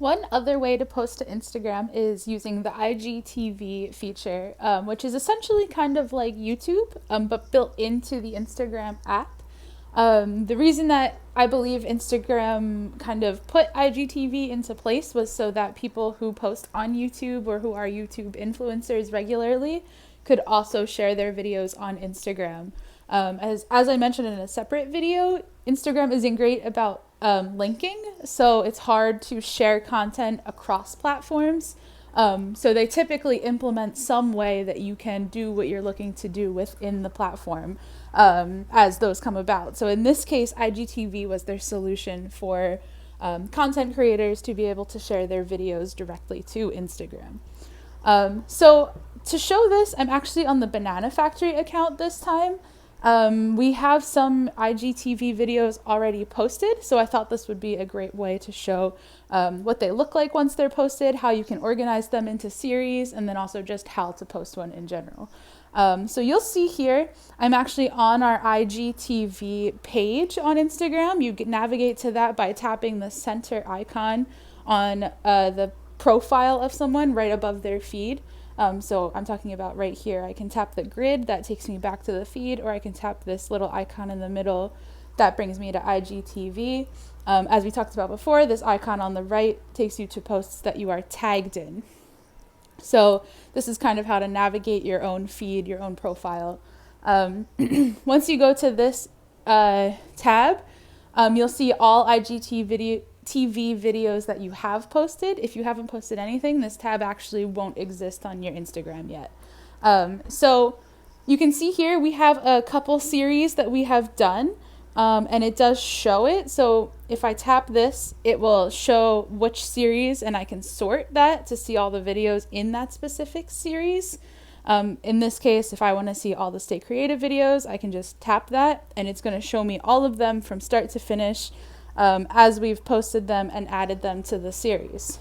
One other way to post to Instagram is using the IGTV feature, which is essentially kind of like YouTube, but built into the Instagram app. The reason that I believe Instagram kind of put IGTV into place was so that people who post on YouTube or who are YouTube influencers regularly could also share their videos on Instagram. As I mentioned in a separate video, Instagram isn't great about linking, so it's hard to share content across platforms. So they typically implement some way that you can do what you're looking to do within the platform as those come about. So in this case, IGTV was their solution for content creators to be able to share their videos directly to Instagram. So to show this, I'm actually on the Banana Factory account this time. We have some IGTV videos already posted, so I thought this would be a great way to show what they look like once they're posted, how you can organize them into series, and then also just how to post one in general. So you'll see here, I'm actually on our IGTV page on Instagram. You can navigate to that by tapping the center icon on the profile of someone right above their feed. So I'm talking about right here. I can tap the grid, that takes me back to the feed, or I can tap this little icon in the middle, that brings me to IGTV. As we talked about before, this icon on the right takes you to posts that you are tagged in. So this is kind of how to navigate your own feed, your own profile. Once you go to this tab, you'll see all IGTV videos that you have posted. If you haven't posted anything, this tab actually won't exist on your Instagram yet. So you can see here we have a couple series that we have done, and it does show it. So if I tap this, it will show which series, and I can sort that to see all the videos in that specific series. In this case, if I want to see all the Stay Creative videos, I can just tap that, and it's going to show me all of them from start to finish, as we've posted them and added them to the series.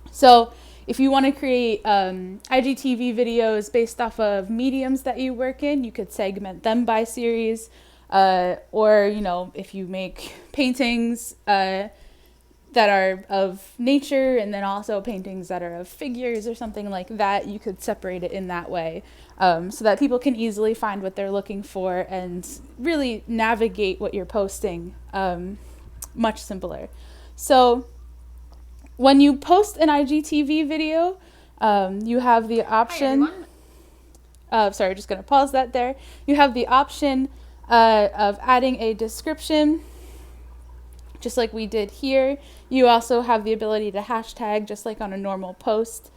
So if you want to create IGTV videos based off of mediums that you work in, you could segment them by series, or if you make paintings that are of nature and then also paintings that are of figures or something like that, you could separate it in that way, so that people can easily find what they're looking for and really navigate what you're posting much simpler. So when you post an IGTV video, you have the option, sorry, just going to pause that there. You have the option of adding a description, just like we did here. You also have the ability to hashtag just like on a normal post.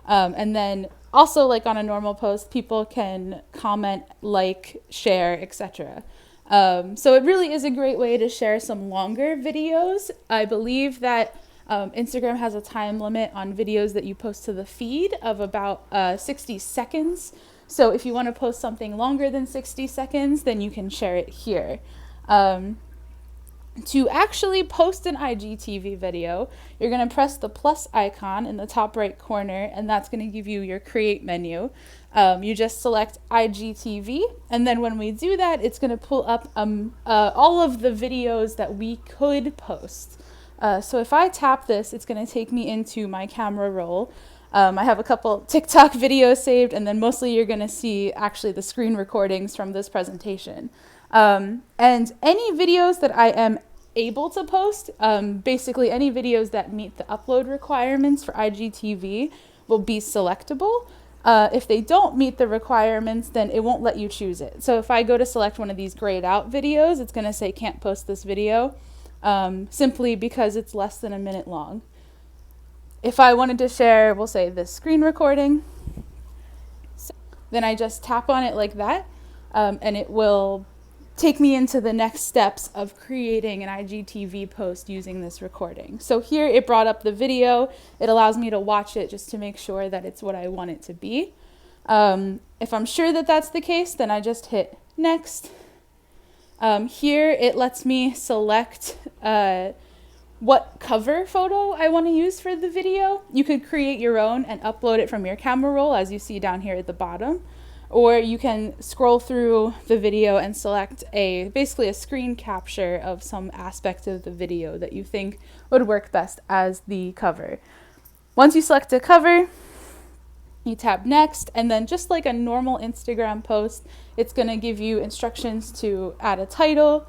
And then also like on a normal post, people can comment, like, share, etc. So it really is a great way to share some longer videos. I believe that Instagram has a time limit on videos that you post to the feed of about 60 seconds. So if you want to post something longer than 60 seconds, then you can share it here. To actually post an IGTV video, you're going to press the plus icon in the top right corner, and that's going to give you your create menu. You just select IGTV, and then when we do that, it's going to pull up all of the videos that we could post. So if I tap this, it's going to take me into my camera roll. I have a couple TikTok videos saved, and then mostly you're going to see actually the screen recordings from this presentation. And any videos that I am able to post, basically any videos that meet the upload requirements for IGTV will be selectable. If they don't meet the requirements, then it won't let you choose it. So if I go to select one of these grayed out videos, it's going to say can't post this video, simply because it's less than a minute long. If I wanted to share, we'll say this screen recording, then I just tap on it like that, and it will take me into the next steps of creating an IGTV post using this recording. So here it brought up the video. It allows me to watch it just to make sure that it's what I want it to be. If I'm sure that that's the case, then I just hit next. Here it lets me select what cover photo I want to use for the video. You could create your own and upload it from your camera roll, as you see down here at the bottom. or you can scroll through the video and select basically a screen capture of some aspect of the video that you think would work best as the cover. Once you select a cover, you tap next, and then just like a normal Instagram post, it's going to give you instructions to add a title,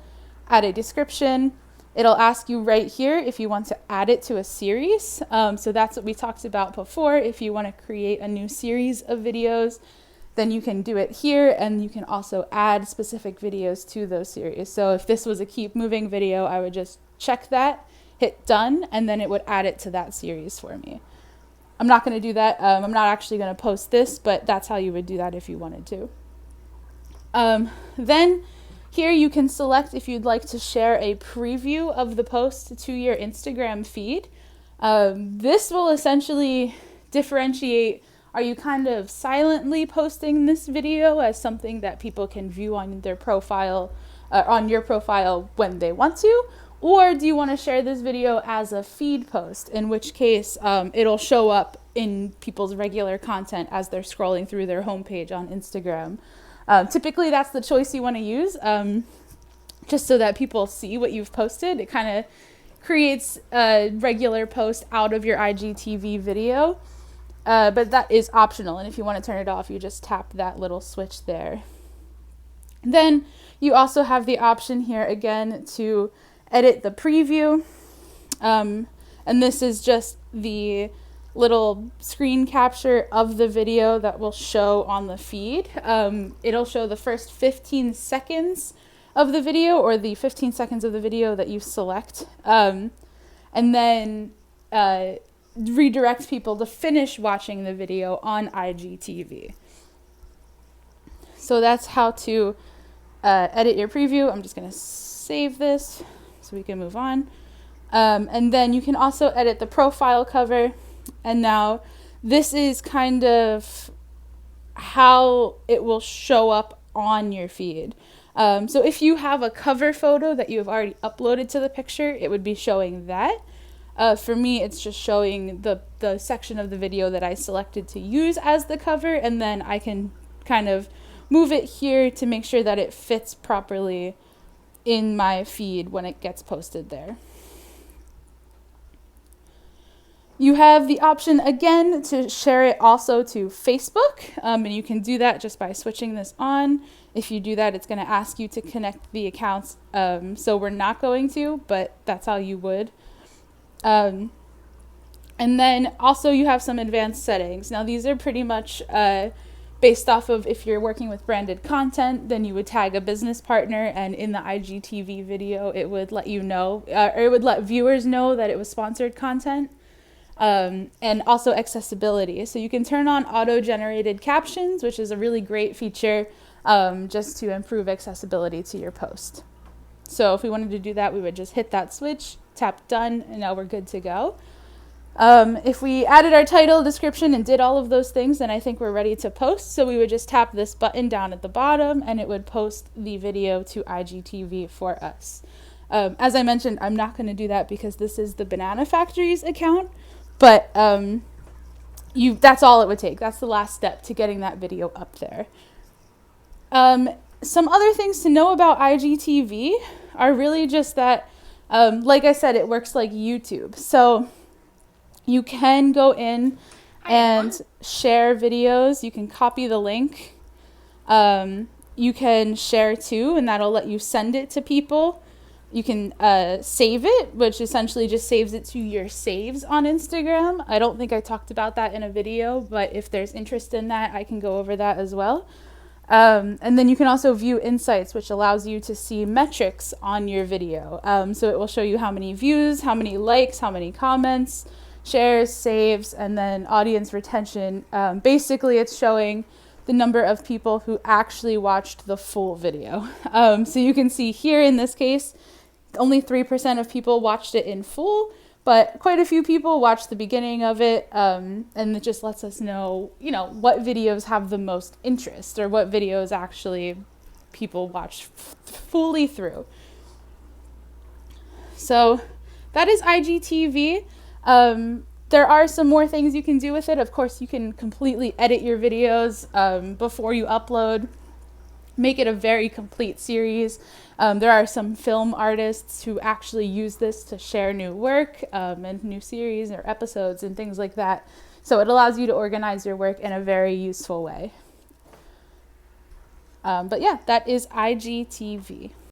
add a description. It'll ask you right here if you want to add it to a series. So that's what we talked about before. If you want to create a new series of videos, then you can do it here, and you can also add specific videos to those series. So if this was a keep moving video, I would just check that, hit done, and then it would add it to that series for me. I'm not going to do that. I'm not actually going to post this, but that's how you would do that if you wanted to. Then here you can select if you'd like to share a preview of the post to your Instagram feed. This will essentially differentiate, are you kind of silently posting this video as something that people can view on their profile, on your profile when they want to? Or do you want to share this video as a feed post, in which case it'll show up in people's regular content as they're scrolling through their homepage on Instagram. Typically, that's the choice you want to use, just so that people see what you've posted. It kind of creates a regular post out of your IGTV video, but that is optional. And if you want to turn it off, you just tap that little switch there. Then you also have the option here again to edit the preview, and this is just the little screen capture of the video that will show on the feed. It'll show the first 15 seconds of the video, or the 15 seconds of the video that you select, and then redirect people to finish watching the video on IGTV. So that's how to edit your preview. I'm just going to save this so we can move on. And then you can also edit the profile cover. And now this is kind of how it will show up on your feed. So if you have a cover photo that you have already uploaded to the picture, it would be showing that. For me, it's just showing the section of the video that I selected to use as the cover, and then I can kind of move it here to make sure that it fits properly in my feed when it gets posted there. You have the option again to share it also to Facebook, and you can do that just by switching this on. If you do that, it's going to ask you to connect the accounts, so we're not going to, but that's how you would. And then also you have some advanced settings. Now these are pretty much based off of, if you're working with branded content, then you would tag a business partner, and in the IGTV video it would let you know, or it would let viewers know that it was sponsored content. And also accessibility. So you can turn on auto-generated captions, which is a really great feature, just to improve accessibility to your post. So if we wanted to do that, we would just hit that switch, tap done, and now we're good to go. If we added our title, description, and did all of those things, then I think we're ready to post. So we would just tap this button down at the bottom, and it would post the video to IGTV for us. As I mentioned, I'm not going to do that because this is the Banana Factory's account. But that's all it would take. That's the last step to getting that video up there. Some other things to know about IGTV are really just that, like I said, it works like YouTube. So you can go in and share videos. You can copy the link. You can share too, and that'll let you send it to people. You can save it, which essentially just saves it to your saves on Instagram. I don't think I talked about that in a video, but if there's interest in that, I can go over that as well. And then you can also view insights, which allows you to see metrics on your video. So it will show you how many views, how many likes, how many comments, shares, saves, and then audience retention. Basically, it's showing the number of people who actually watched the full video. So you can see here in this case, only 3% of people watched it in full, but quite a few people watched the beginning of it, and it just lets us know, what videos have the most interest, or what videos actually people watch fully through. So that is IGTV. There are some more things you can do with it. Of course, you can completely edit your videos before you upload, make it a very complete series. There are some film artists who actually use this to share new work and new series or episodes and things like that. So it allows you to organize your work in a very useful way. But yeah, that is IGTV.